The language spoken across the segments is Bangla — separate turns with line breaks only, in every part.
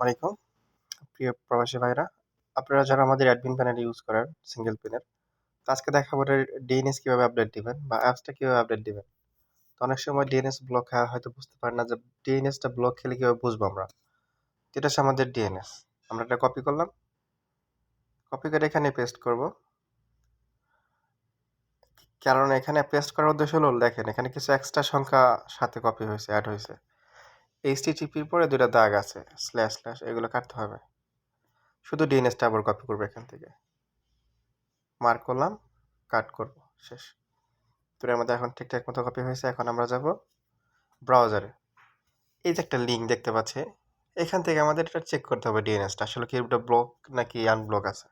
আলাইকুম প্রিয় প্রবাসী ভাইরা, আপনারা যারা আমাদের অ্যাডমিন প্যানেল ইউজ করেন সিঙ্গেল পিনের, তো আজকে দেখাবো এটার ডিএনএস কিভাবে আপডেট দিবেন বা অ্যাপসটা কিভাবে আপডেট দিবেন। তো অনেক সময় ডিএনএস ব্লক হয়তো বুঝতে পারেন না যে ডিএনএসটা ব্লক খেলে কিভাবে বুঝবো আমরা। তো এটা হচ্ছে আমাদের ডিএনএস। আমরা এটা কপি করলাম, কপি করে এখানে পেস্ট করব। কারণ এখানে পেস্ট করার উদ্দেশ্য হলো, দেখেন এখানে কিছু এক্সট্রা সংখ্যা সাথে কপি হয়েছে, অ্যাড হয়েছে। এইচটিটিপির পরে দুইটা দাগ আছে, স্ল্যাশ স্ল্যাশ, এগুলো কাটতে হবে। শুধু ডিএনএসটা আবার কপি করবো এখান থেকে, মার্ক করলাম, কাট করব, শেষ। তো আমাদের এখন ঠিকঠাক মতো কপি হয়েছে। এখন আমরা যাব ব্রাউজারে। এই যে একটা লিঙ্ক দেখতে পাচ্ছি, এখান থেকে আমাদের এটা চেক করতে হবে ডিএনএসটা আসলে কি এটা ব্লক নাকি আনব্লক আছে।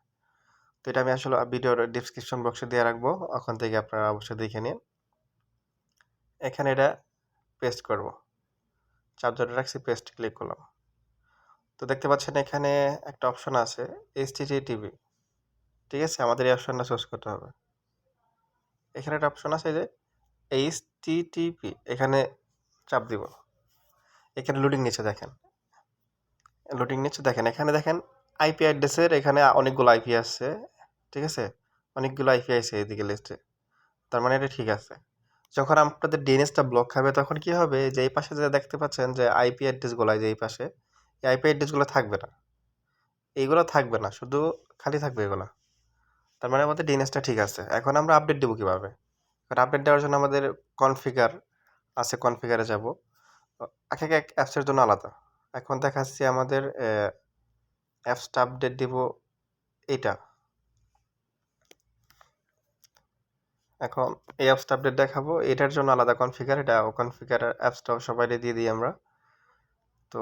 তো এটা আমি আসলে ভিডিওর ডিসক্রিপশন বক্সে দিয়ে রাখবো, ওখান থেকে আপনারা অবশ্যই দেখে নিন। এখানে এটা পেস্ট করব, চাপ ধরে রাখছি, পেস্ট ক্লিক করলাম। তো দেখতে পাচ্ছেন এখানে একটা অপশন আছে এইচটিটিপি, ঠিক আছে, আমাদের এই অপশনটা চুজ করতে হবে। এখানে একটা অপশন আছে যে এইচটিটিপি, এখানে চাপ দিব। এখানে লোডিং নিচে দেখেন, এখানে দেখেন আইপি অ্যাড্রেসের এখানে অনেকগুলো আইপি আসছে, ঠিক আছে, অনেকগুলো আইপি আছে এদিকে লিস্টে। তার মানে এটা ঠিক আছে। যখন আপনাদের ডিএনএসটা ব্লক হবে তখন কি হবে, যে এই পাশে যে দেখতে পাচ্ছেন যে আইপি অ্যাড্রেসগুলো, যে এই পাশে এই আইপি অ্যাড্রেসগুলো থাকবে না, এইগুলো থাকবে না, শুধু খালি থাকবে এগুলো। তার মানে আমাদের ডিএনএসটা ঠিক আছে। এখন আমরা আপডেট দেবো কিভাবে? কারণ আপডেট দেওয়ার জন্য আমাদের কনফিগার আছে, কনফিগারে যাব। এক এক অ্যাপসের জন্য আলাদা। এখন দেখাচ্ছি আমাদের অ্যাপসটা আপডেট দিব এইটা। এখন এই অ্যাপসটা আপডেট দেখাবো, এটার জন্য আলাদা কনফিগার, এটা কনফিগার অ্যাপসটাও সবাই দিয়ে দিই আমরা। তো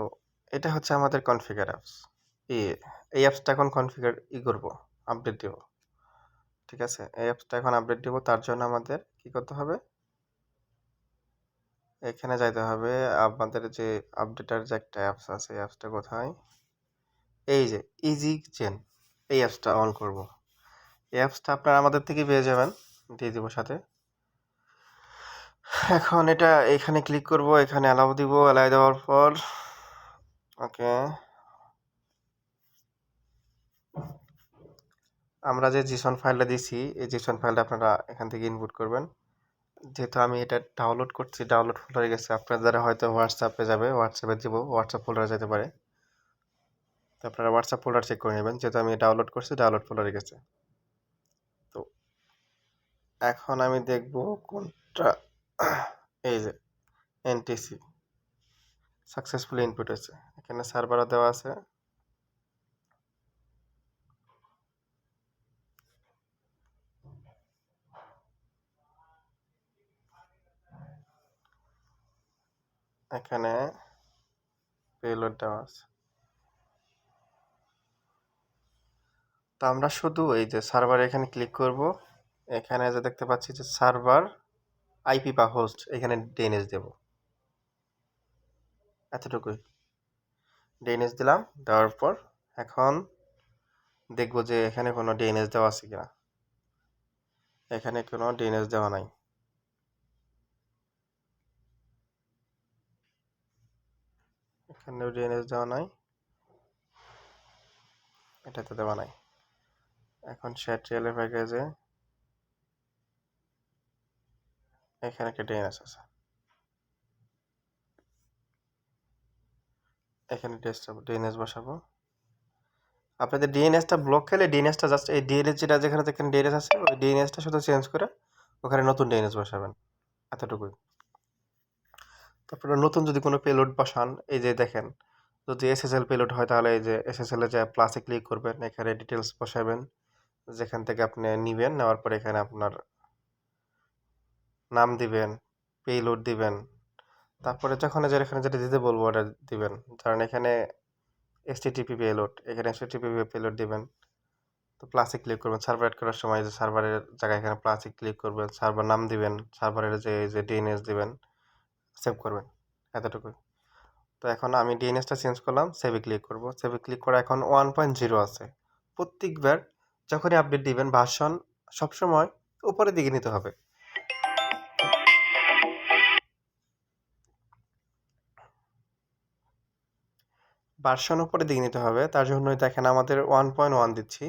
এটা হচ্ছে আমাদের কনফিগার অ্যাপস। এই অ্যাপসটা এখন কনফিগার করব, আপডেট দেব, ঠিক আছে। এই অ্যাপসটা এখন আপডেট দেব, তার জন্য আমাদের কি করতে হবে, এখানে যাইতে হবে। আমাদের যে আপডেটার যে একটা অ্যাপস আছে, এই অ্যাপসটা কোথায়, এই যে ইজি চেন, এই অ্যাপসটা অন করব। এই অ্যাপসটা আপনারা আমাদের থেকে পেয়ে যাবেন, দিয়ে দিব সাথে। এখন এটা এখানে ক্লিক করব, এখানে অ্যালাউ দিব, অ্যালাউ দেওয়ার পর ওকে, আমরা যে জিসন ফাইলটা দিছি, এই জিসন ফাইলটা আপনারা এখান থেকে ইনপুট করবেন। যেহেতু আমি এটা ডাউনলোড করছি, ডাউনলোড ফোল্ডারে গেছে, আপনারা হয়তো হোয়াটসঅ্যাপে যাবে, হোয়াটসঅ্যাপে দিব, হোয়াটসঅ্যাপ ফোল্ডারে যেতে পারে। তো আপনারা হোয়াটসঅ্যাপ ফোল্ডার চেক করে নেবেন, যেহেতু আমি ডাউনলোড করছি, ডাউনলোড ফোল্ডারে গেছে। তো এখন আমি দেখব কোনটা, এই যে এনটিসি সাকসেসফুলি ইনপুট হয়েছে, এখানে সার্ভারও দেওয়া আছে। এখানে পেলোড দেওয়া আছে। তো আমরা শুধু এই যে সার্ভার এখানে ক্লিক করব, এখানে যে দেখতে পাচ্ছি যে সার্ভার আইপি বা হোস্ট, এখানে ডিএনএস দেব, এতটুকুই। ডিএনএস দিলাম, দেওয়ার পর এখন দেখব যে এখানে কোনো ডিএনএস দেওয়া আছে কিনা। এখানে কোনো ডিএনএস দেওয়া নাই, এখানেও ডিএনএস দেওয়া নাই, এটাতে দেওয়া নাই। এখন শ্যাট্রিয়াল প্যাকেজে এখানে একটা ডিএনএস আছে, এখানে ডিএনএস বসাবো। আপনাদের ডিএনএসটা ব্লক খেলে ডিএনএসটা জাস্ট এই ডিএনএস যেটা যেখানে যেখানে ডিএনএস আছে, ওই ডিএনএসটা শুধু চেঞ্জ করে ওখানে নতুন ডিএনএস বসাবেন, এতটুকুই। তারপরে নতুন যদি কোনো পেলোড বসান, এই যে দেখেন, যদি এসএসএল পেলোড হয় তাহলে এই যে এসএসএল এ যে প্লাসে ক্লিক করবেন, এখানে ডিটেলস বসাবেন, যেখান থেকে আপনি নিবেন, নেওয়ার পরে এখানে আপনার নাম দিবেন, পেলোড দিবেন, তারপরে যখন এখানে যেটা দিতে বলবো ওটা দিবেন। ধরেন এখানে এসটিটিপি পেলোড, এখানে এসটিটিপি পেলোড দিবেন। তো প্লাসে ক্লিক করবেন, সার্ভার এড করার সময় যে সার্ভারের জায়গায় এখানে প্লাসে ক্লিক করবেন, সার্ভার নাম দিবেন, সার্ভারের যে ডিএনএস দিবেন, সেভ করবেন, এতটুকুই। তো এখন আমি ডিএনএসটা চেঞ্জ করলাম, সেভে ক্লিক করব। সেভে ক্লিক করে এখন 1.0 আছে। প্রত্যেকবার যখনই আপডেট দিবেন ভার্সন সবসময় উপরের দিকে নিতে হবে। ভার্সন উপরে দিকে নিতে হবে, তার জন্যই দেখেন আমাদের 1.1 দিচ্ছি।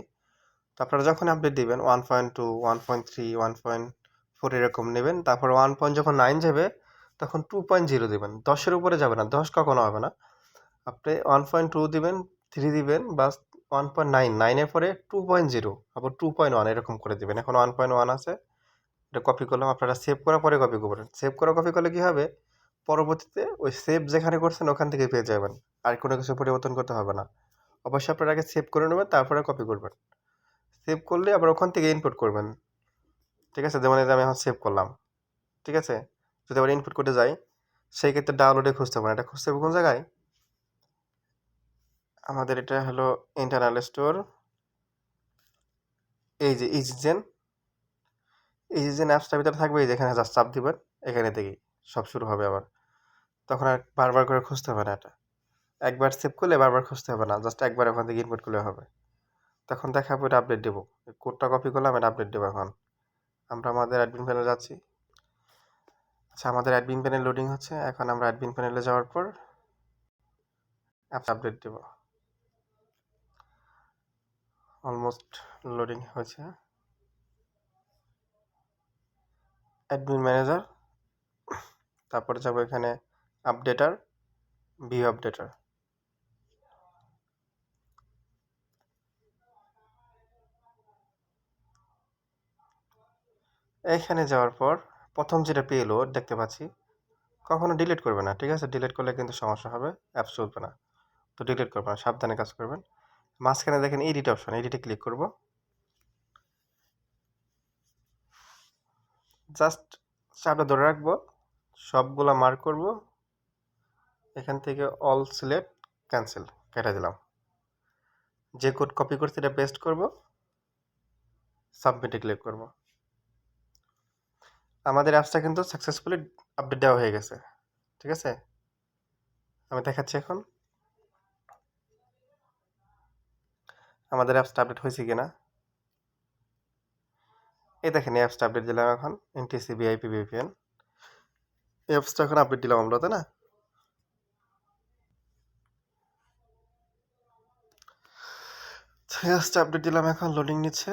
তো আপনারা যখন আপডেট দিবেন 1.2, 1.3, 1.4 এরকম নেবেন, তারপর 1. যখন 9 যাবে তখন 2.0 দিবেন। 10-এর উপরে যাবে না, 10 কখনো হবে না। আপনি 1.2 দিবেন, 3 দিবেন, বা 1.9, 9-এর পরে 2.0, আবার 2.1 এরকম করে দিবেন। এখন 1.1 আছে, এটা কপি করলাম। আপনারা সেভ করার পরে কপি করবেন। সেভ করা কপি করলে কি হবে, পরবর্তীতে ওই সেভ যেখানে করছেন ওখান থেকে পেয়ে যাবেন, আর কোনো কিছু পরিবর্তন করতে হবে না। অবশ্যই আপনারা আগে সেভ করে নেবেন, তারপরে কপি করবেন। সেভ করলে আবার ওখান থেকে ইনপুট করবেন, ঠিক আছে? যেমন এই যে আমি এখন সেভ করলাম, ঠিক আছে? যদি আবার ইনপুট করতে যাই, সেই ক্ষেত্রে ডাউনলোডে খুঁজতে হবে না, এটা খুঁজতে হবে কোন জায়গায়? আমাদের এটা হলো ইন্টারনাল স্টোর, এই যে ইজিজেন, ইজিজেন অ্যাপসটার ভিতরে থাকবে, এই যেখানে জাস্ট চাপ দিবেন, এখানে থেকেই সব শুরু হবে আবার। তখন আর বারবার করে খুঁজতে হবে না এটা। একবার সেভ করলে বারবার খুঁজতে হবে না, জাস্ট একবার ওখান থেকে ইনপুট করলে হবে। তখন দেখাবো এটা আপডেট দেবো, কোডটা কপি করলাম, এটা আপডেট দেবো। এখন আমরা আমাদের অ্যাডমিন প্যানেলে যাচ্ছি। আচ্ছা, আমাদের অ্যাডমিন প্যানেল লোডিং হচ্ছে। এখন আমরা অ্যাডমিন প্যানেলে যাওয়ার পর অ্যাপস আপডেট দেবো। অলমোস্ট লোডিং হয়েছে। অ্যাডমিন ম্যানেজার, তারপরে যাবো এখানে আপডেটার, ভিউ আপডেটার। এখানে যাওয়ার পর প্রথম যেটা পেলো দেখতে পাচ্ছি, কখনো ডিলিট করবে না, ঠিক আছে? ডিলিট করলে কিন্তু সমস্যা হবে, অ্যাপস চলবে না। তো ডিলিট করবে না, সাবধানে কাজ করবেন। মাঝখানে দেখেন এডিট অপশন, এডিটে ক্লিক করব। জাস্ট চাপটা ধরে রাখবো, সবগুলা মার্ক করব, এখান থেকে অল সিলেক্ট, ক্যান্সেল, কেটে দিলাম। যে কোড কপি করছি এটা পেস্ট করব, সাবমিটে ক্লিক করব। আমাদের অ্যাপসটা কিন্তু সাকসেসফুলি আপডেট দেওয়া হয়ে গেছে, ঠিক আছে? আমি দেখাচ্ছি এখন আমাদের অ্যাপসটা আপডেট হয়েছে কিনা। এই দেখেন, এই অ্যাপসটা আপডেট দিলাম এখন, এনটিসি ভিআইপি ভিপিএন। এই অ্যাপসটা এখন আপডেট দিলাম আমরা, তাই না? এই অ্যাপসটা আপডেট দিলাম, এখন লোডিং নিচ্ছে।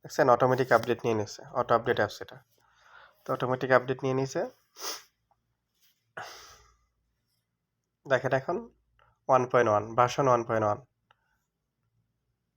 দেখছেন, অটোমেটিক আপডেট নিয়ে নিচ্ছে, অটো আপডেট অ্যাপস এটা। তো অটোমেটিক আপডেট নিয়ে নিছে। দেখেন এখন 1.1, ভার্সন 1.1।